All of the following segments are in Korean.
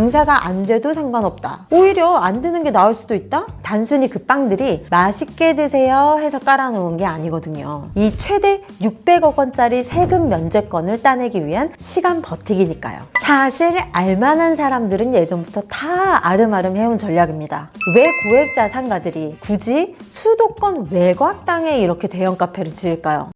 장사가 안 돼도 상관없다. 오히려 안 드는 게 나을 수도 있다? 단순히 그 빵들이 맛있게 드세요 해서 깔아놓은 게 아니거든요. 이 최대 600억 원짜리 세금 면제권을 따내기 위한 시간 버티기니까요. 사실 알만한 사람들은 예전부터 다 아름아름 해온 전략입니다. 왜 고액 자산가들이 굳이 수도권 외곽 땅에 이렇게 대형 카페를 지을까요?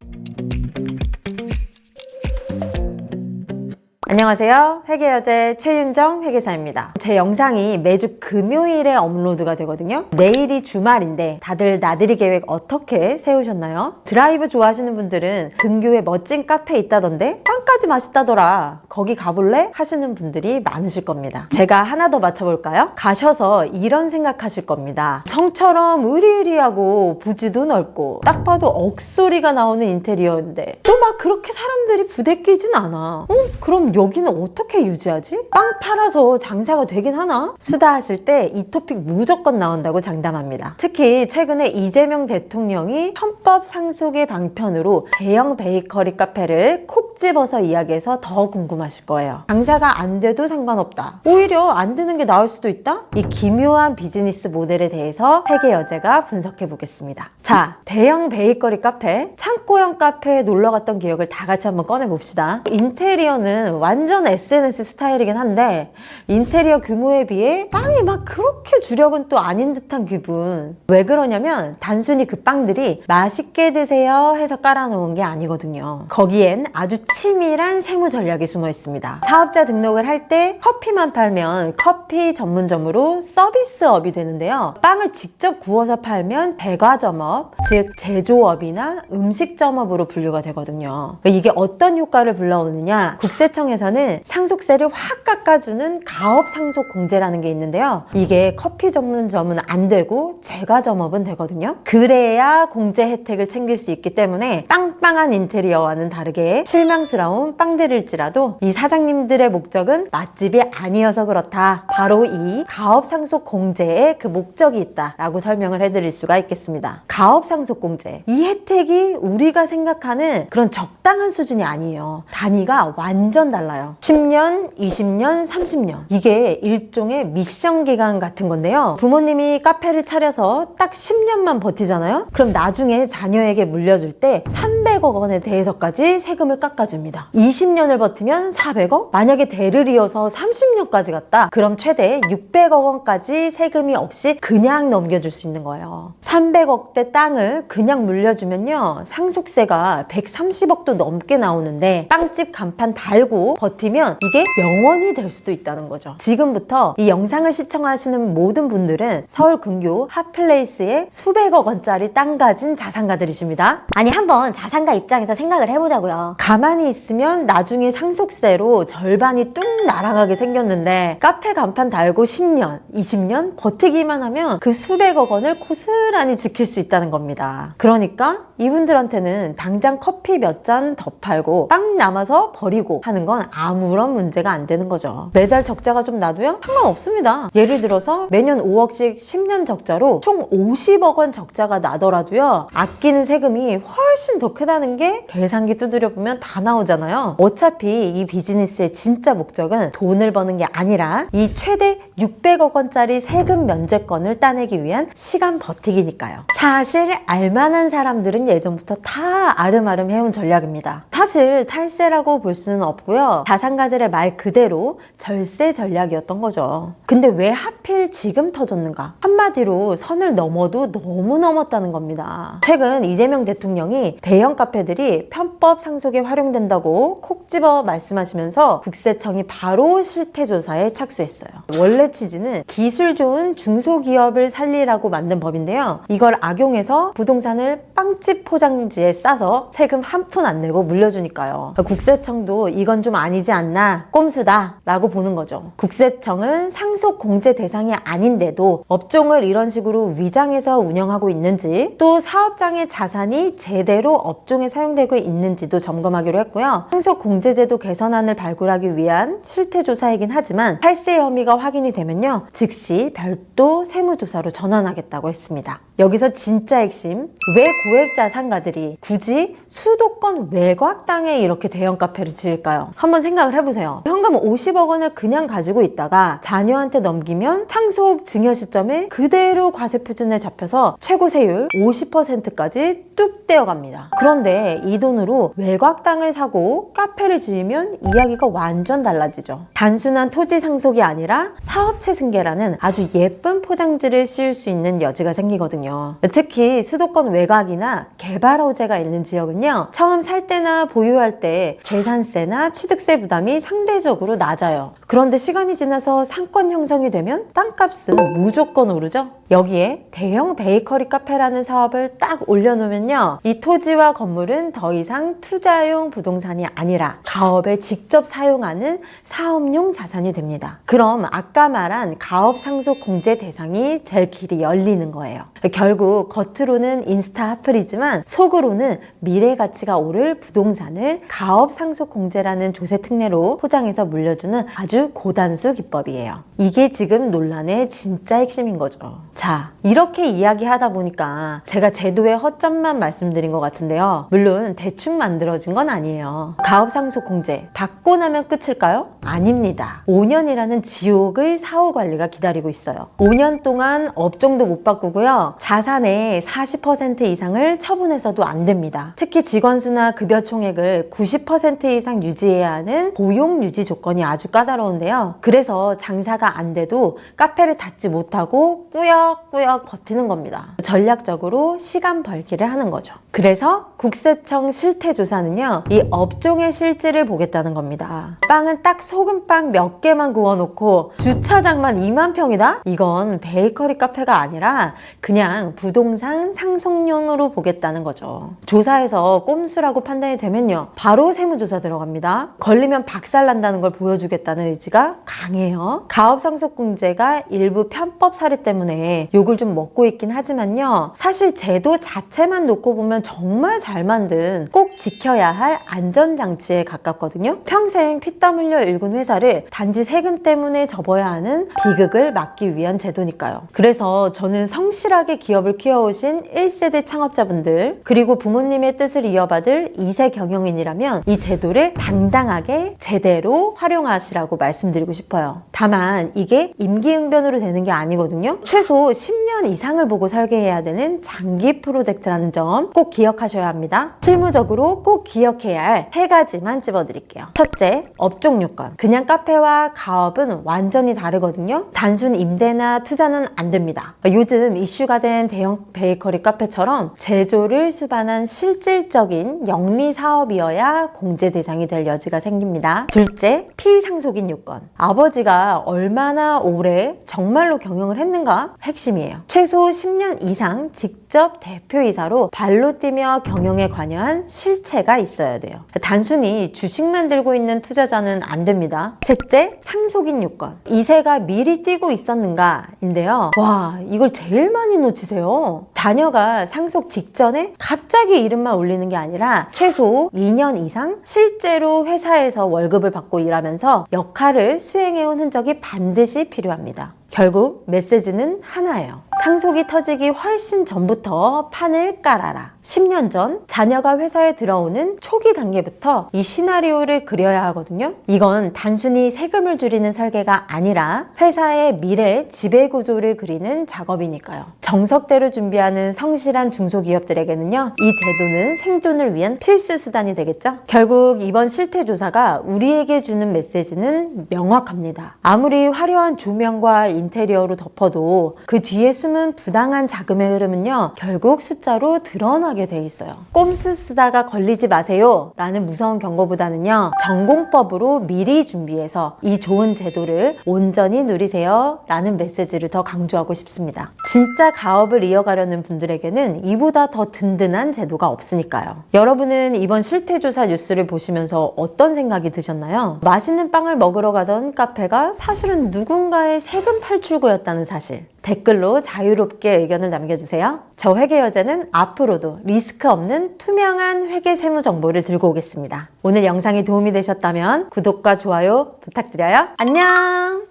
안녕하세요. 회계여제 최윤정 회계사입니다. 제 영상이 매주 금요일에 업로드가 되거든요. 내일이 주말인데 다들 나들이 계획 어떻게 세우셨나요? 드라이브 좋아하시는 분들은 근교에 멋진 카페 있다던데 빵까지 맛있다더라. 거기 가볼래? 하시는 분들이 많으실 겁니다. 제가 하나 더 맞춰볼까요? 가셔서 이런 생각하실 겁니다. 성처럼 으리으리하고 부지도 넓고 딱 봐도 억소리가 나오는 인테리어인데 또 막 그렇게 사람들이 부대끼진 않아. 그럼 여기는 어떻게 유지하지? 빵 팔아서 장사가 되긴 하나? 수다하실 때 이 토픽 무조건 나온다고 장담합니다. 특히 최근에 이재명 대통령이 헌법 상속의 방편으로 대형 베이커리 카페를 콕 집어서 이야기해서 더 궁금하실 거예요. 장사가 안 돼도 상관없다. 오히려 안 되는 게 나을 수도 있다? 이 기묘한 비즈니스 모델에 대해서 회계여제가 분석해 보겠습니다. 자, 대형 베이커리 카페, 창고형 카페에 놀러 갔던 기억을 다 같이 한번 꺼내 봅시다. 인테리어는 완전 SNS 스타일이긴 한데 인테리어 규모에 비해 빵이 막 그렇게 주력은 또 아닌 듯한 기분. 왜 그러냐면 단순히 그 빵들이 맛있게 드세요 해서 깔아놓은 게 아니거든요. 거기엔 아주 치밀한 세무 전략이 숨어 있습니다. 사업자 등록을 할 때 커피만 팔면 커피 전문점으로 서비스업이 되는데요. 빵을 직접 구워서 팔면 배과점업, 즉 제조업이나 음식점업으로 분류가 되거든요. 이게 어떤 효과를 불러오느냐? 국세청에서는 상속세를 확 깎아주는 가업상속공제라는 게 있는데요. 이게 커피 전문점은 안 되고 제과점업은 되거든요. 그래야 공제 혜택을 챙길 수 있기 때문에 빵빵한 인테리어와는 다르게 실망스러운 빵들일지라도 이 사장님들의 목적은 맛집이 아니어서 그렇다. 바로 이 가업상속공제에 그 목적이 있다라고 설명을 해드릴 수가 있겠습니다. 가업상속공제, 이 혜택이 우리가 생각하는 그런 적당한 수준이 아니에요. 단위가 완전 달라요. 10년, 20년, 30년. 이게 일종의 미션 기간 같은 건데요. 부모님이 카페를 차려서 딱 10년만 버티잖아요? 그럼 나중에 자녀에게 물려줄 때 300억 원에 대해서까지 세금을 깎아줍니다. 20년을 버티면 400억? 만약에 대를 이어서 30년까지 갔다? 그럼 최대 600억 원까지 세금이 없이 그냥 넘겨줄 수 있는 거예요. 300억대 땅을 그냥 물려주면요. 상속세가 130억도 넘게 나오는데 빵집 간판 달고 버티면 이게 영원히 될 수도 있다는 거죠. 지금부터 이 영상을 시청하시는 모든 분들은 서울 근교 핫플레이스에 수백억 원짜리 땅 가진 자산가들이십니다. 아니 한번 자산가 입장에서 생각을 해보자고요. 가만히 있으면 나중에 상속세로 절반이 뚝 날아가게 생겼는데 카페 간판 달고 10년, 20년 버티기만 하면 그 수백억 원을 고스란히 지킬 수 있다는 겁니다. 그러니까 이분들한테는 당장 커피 몇 잔 더 팔고 빵 남아서 버리고 하는 건 아무런 문제가 안 되는 거죠. 매달 적자가 좀 나도요? 상관없습니다. 예를 들어서 매년 5억씩 10년 적자로 총 50억 원 적자가 나더라도요. 아끼는 세금이 훨씬 더 크다는 게 계산기 두드려 보면 다 나오잖아요. 어차피 이 비즈니스의 진짜 목적은 돈을 버는 게 아니라 이 최대 600억 원짜리 세금 면제권을 따내기 위한 시간 버티기니까요. 사실 알만한 사람들은 예전부터 다 아름아름 해온 전략입니다. 사실 탈세라고 볼 수는 없고요. 자산가들의 말 그대로 절세 전략이었던 거죠. 근데 왜 하필 지금 터졌는가? 한마디로 선을 넘어도 너무 넘었다는 겁니다. 최근 이재명 대통령이 대형 카페들이 편법 상속에 활용된다고 콕 집어 말씀하시면서 국세청이 바로 실태조사에 착수했어요. 원래 취지는 기술 좋은 중소기업을 살리라고 만든 법인데요. 이걸 악용해서 부동산을 빵집 포장지에 싸서 세금 한 푼 안 내고 물려주니까요. 국세청도 이건 좀 아니지 않나, 꼼수다 라고 보는 거죠. 국세청은 상속 공제 대상이 아닌데도 업종을 이런 식으로 위장해서 운영하고 있는지, 또 사업장의 자산이 제대로 업종에 사용되고 있는지도 점검하기로 했고요. 상속 공제제도 개선안을 발굴하기 위한 실태조사이긴 하지만 탈세 혐의가 확인이 되면요, 즉시 별도 세무조사로 전환하겠다고 했습니다. 여기서 진짜 핵심, 왜 고액 자산가들이 굳이 수도권 외곽 땅에 이렇게 대형 카페를 지을까요? 한번 생각을 해보세요. 현금 50억 원을 그냥 가지고 있다가 자녀한테 넘기면 상속 증여 시점에 그대로 과세표준에 잡혀서 최고 세율 50%까지 뚝 떼어갑니다. 그런데 이 돈으로 외곽 땅을 사고 카페를 지으면 이야기가 완전 달라지죠. 단순한 토지 상속이 아니라 사업체 승계라는 아주 예쁜 포장지를 씌울 수 있는 여지가 생기거든요. 특히 수도권 외곽이나 개발 호재가 있는 지역은요, 처음 살 때나 보유할 때 재산세나 취득세 부담이 상대적으로 낮아요. 그런데 시간이 지나서 상권 형성이 되면 땅값은 무조건 오르죠. 여기에 대형 베이커리 카페라는 사업을 딱 올려놓으면요, 이 토지와 건물은 더 이상 투자용 부동산이 아니라 가업에 직접 사용하는 사업용 자산이 됩니다. 그럼 아까 말한 가업 상속 공제 대상이 될 길이 열리는 거예요. 결국 겉으로는 인스타 핫플이지만 속으로는 미래 가치가 오를 부동산을 가업 상속 공제라는 조세 특례로 포장해서 물려주는 아주 고단수 기법이에요. 이게 지금 논란의 진짜 핵심인 거죠. 자, 이렇게 이야기하다 보니까 제가 제도의 허점만 말씀드린 것 같은데요. 물론 대충 만들어진 건 아니에요. 가업상속 공제 받고 나면 끝일까요? 아닙니다. 5년이라는 지옥의 사후 관리가 기다리고 있어요. 5년 동안 업종도 못 바꾸고요. 자산의 40% 이상을 처분해서도 안 됩니다. 특히 직원 수나 급여 총액을 90% 이상 유지해야 하는 고용 유지 조건이 아주 까다로운데요. 그래서 장사가 안 돼도 카페를 닫지 못하고 꾸역꾸역 버티는 겁니다. 전략적으로 시간 벌기를 하는 거죠. 그래서 국세청 실태조사는요, 이 업종의 실질을 보겠다는 겁니다. 빵은 딱 소금빵 몇 개만 구워놓고 주차장만 2만 평이다? 이건 베이커리 카페가 아니라 그냥 부동산 상속용으로 보겠다는 거죠. 조사에서 꼼수라고 판단이 되면요, 바로 세무조사 들어갑니다. 걸리면 박살난다는 걸 보여주겠다는 의지가 강해요. 가업상속공제가 일부 편법 사례 때문에 욕을 좀 먹고 있긴 하지만요, 사실 제도 자체만 놓고 보면 정말 잘 만든, 꼭 지켜야 할 안전장치에 가깝거든요. 평생 피땀 흘려 일군 회사를 단지 세금 때문에 접어야 하는 비극을 막기 위한 제도니까요. 그래서 저는 성실하게 기업을 키워오신 1세대 창업자분들, 그리고 부모님의 뜻을 이어받을 2세 경영인이라면 이 제도를 당당하게 제대로 활용하시라고 말씀드리고 싶어요. 다만 이게 임기응변으로 되는 게 아니거든요. 최소 10년 이상을 보고 설계해야 되는 장기 프로젝트라는 점 꼭 기억하셔야 합니다. 실무적으로 꼭 기억해야 할 3가지만 찝어드릴게요. 첫째, 업종 요건. 그냥 카페와 가업은 완전히 다르거든요. 단순 임대나 투자는 안 됩니다. 요즘 이슈가 된 대형 베이커리 카페처럼 제조를 수반한 실질적인 영리 사업이어야 공제 대상이 될 여지가 생깁니다. 둘째, 피상속인 요건. 아버지가 얼마나 오래 정말로 경영을 했는가? 핵심이에요. 최소 10년 이상 직접 대표이사로 발로 뛰며 경영에 관여한 실체가 있어야 돼요. 단순히 주식만 들고 있는 투자자는 안 됩니다. 셋째, 상속인 요건. 이세가 미리 뛰고 있었는가인데요. 와, 이걸 제일 많이 놓치세요. 자녀가 상속 직전에 갑자기 이름만 올리는 게 아니라 최소 2년 이상 실제로 회사에서 월급을 받고 일하면서 역할을 수행해온 흔적이 반드시 필요합니다. 결국 메시지는 하나예요. 상속이 터지기 훨씬 전부터 판을 깔아라. 10년 전 자녀가 회사에 들어오는 초기 단계부터 이 시나리오를 그려야 하거든요. 이건 단순히 세금을 줄이는 설계가 아니라 회사의 미래 지배구조를 그리는 작업이니까요. 정석대로 준비하는 성실한 중소기업들에게는요, 이 제도는 생존을 위한 필수 수단이 되겠죠. 결국 이번 실태조사가 우리에게 주는 메시지는 명확합니다. 아무리 화려한 조명과 인테리어로 덮어도 그 뒤에 숨은 부당한 자금의 흐름은요, 결국 숫자로 드러나게 돼 있어요. 꼼수 쓰다가 걸리지 마세요 라는 무서운 경고보다는요, 전공법으로 미리 준비해서 이 좋은 제도를 온전히 누리세요 라는 메시지를 더 강조하고 싶습니다. 진짜 가업을 이어가려는 분들에게는 이보다 더 든든한 제도가 없으니까요. 여러분은 이번 실태조사 뉴스를 보시면서 어떤 생각이 드셨나요? 맛있는 빵을 먹으러 가던 카페가 사실은 누군가의 세금 탈출구였다는 사실. 댓글로 자유롭게 의견을 남겨주세요. 저 회계여제는 앞으로도 리스크 없는 투명한 회계 세무 정보를 들고 오겠습니다. 오늘 영상이 도움이 되셨다면 구독과 좋아요 부탁드려요. 안녕!